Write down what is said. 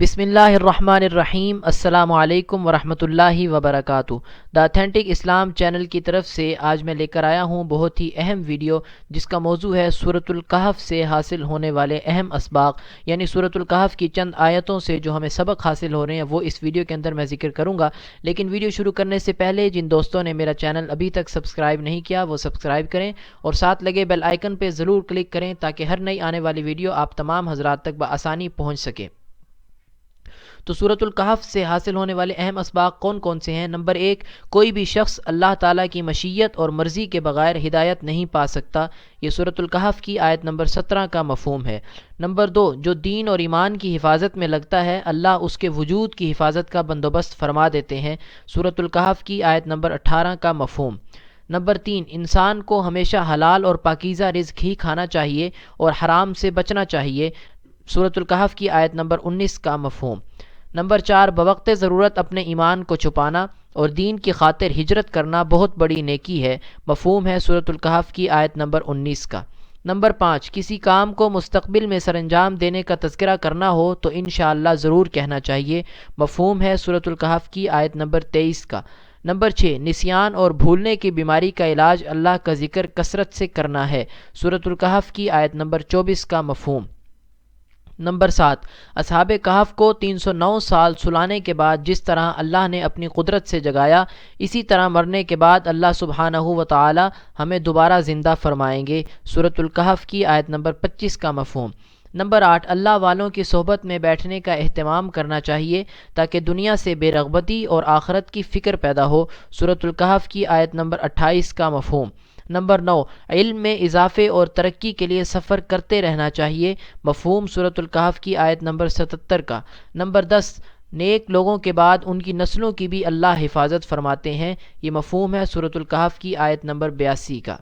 بسم اللہ الرحمن الرحیم۔ السلام علیکم ورحمۃ اللہ وبرکاتہ۔ دا اتھینٹک اسلام چینل کی طرف سے آج میں لے کر آیا ہوں بہت ہی اہم ویڈیو، جس کا موضوع ہے سورۃ الکہف سے حاصل ہونے والے اہم اسباق، یعنی سورۃ الکہف کی چند آیتوں سے جو ہمیں سبق حاصل ہو رہے ہیں وہ اس ویڈیو کے اندر میں ذکر کروں گا۔ لیکن ویڈیو شروع کرنے سے پہلے جن دوستوں نے میرا چینل ابھی تک سبسکرائب نہیں کیا وہ سبسکرائب کریں اور ساتھ لگے بیل آئیکن پہ ضرور کلک کریں تاکہ ہر نئی آنے والی ویڈیو آپ تمام حضرات تک بآسانی پہنچ سکے۔ تو سورۃ الکہف سے حاصل ہونے والے اہم اسباق کون کون سے ہیں؟ نمبر 1، کوئی بھی شخص اللہ تعالیٰ کی مشیت اور مرضی کے بغیر ہدایت نہیں پا سکتا۔ یہ سورۃ الکہف کی آیت نمبر 17 کا مفہوم ہے۔ نمبر 2، جو دین اور ایمان کی حفاظت میں لگتا ہے اللہ اس کے وجود کی حفاظت کا بندوبست فرما دیتے ہیں۔ سورۃ الکہف کی آیت نمبر 18 کا مفہوم۔ نمبر 3، انسان کو ہمیشہ حلال اور پاکیزہ رزق ہی کھانا چاہیے اور حرام سے بچنا چاہیے۔ سورۃ الکہف کی آیت نمبر 19 کا مفہوم۔ نمبر 4، بوقت ضرورت اپنے ایمان کو چھپانا اور دین کی خاطر ہجرت کرنا بہت بڑی نیکی ہے۔ مفہوم ہے سورۃ الکہف کی آیت نمبر 19 کا۔ نمبر 5، کسی کام کو مستقبل میں سر انجام دینے کا تذکرہ کرنا ہو تو انشاءاللہ ضرور کہنا چاہیے۔ مفہوم ہے سورۃ الکہف کی آیت نمبر 23 کا۔ نمبر 6، نسیان اور بھولنے کی بیماری کا علاج اللہ کا ذکر کثرت سے کرنا ہے۔ سورۃ الکہف کی آیت نمبر 24 کا مفہوم۔ نمبر 7، اصحاب کہف کو 309 سال سلانے کے بعد جس طرح اللہ نے اپنی قدرت سے جگایا، اسی طرح مرنے کے بعد اللہ سبحانہ و تعالی ہمیں دوبارہ زندہ فرمائیں گے۔ سورۃ الکہف کی آیت نمبر 25 کا مفہوم۔ نمبر 8، اللہ والوں کی صحبت میں بیٹھنے کا اہتمام کرنا چاہیے تاکہ دنیا سے بے رغبتی اور آخرت کی فکر پیدا ہو۔ سورۃ الکہف کی آیت نمبر 28 کا مفہوم۔ نمبر 9، علم میں اضافے اور ترقی کے لیے سفر کرتے رہنا چاہیے۔ مفہوم سورۃ الکہف کی آیت نمبر 77 کا۔ نمبر 10، نیک لوگوں کے بعد ان کی نسلوں کی بھی اللہ حفاظت فرماتے ہیں۔ یہ مفہوم ہے سورۃ الکہف کی آیت نمبر 82 کا۔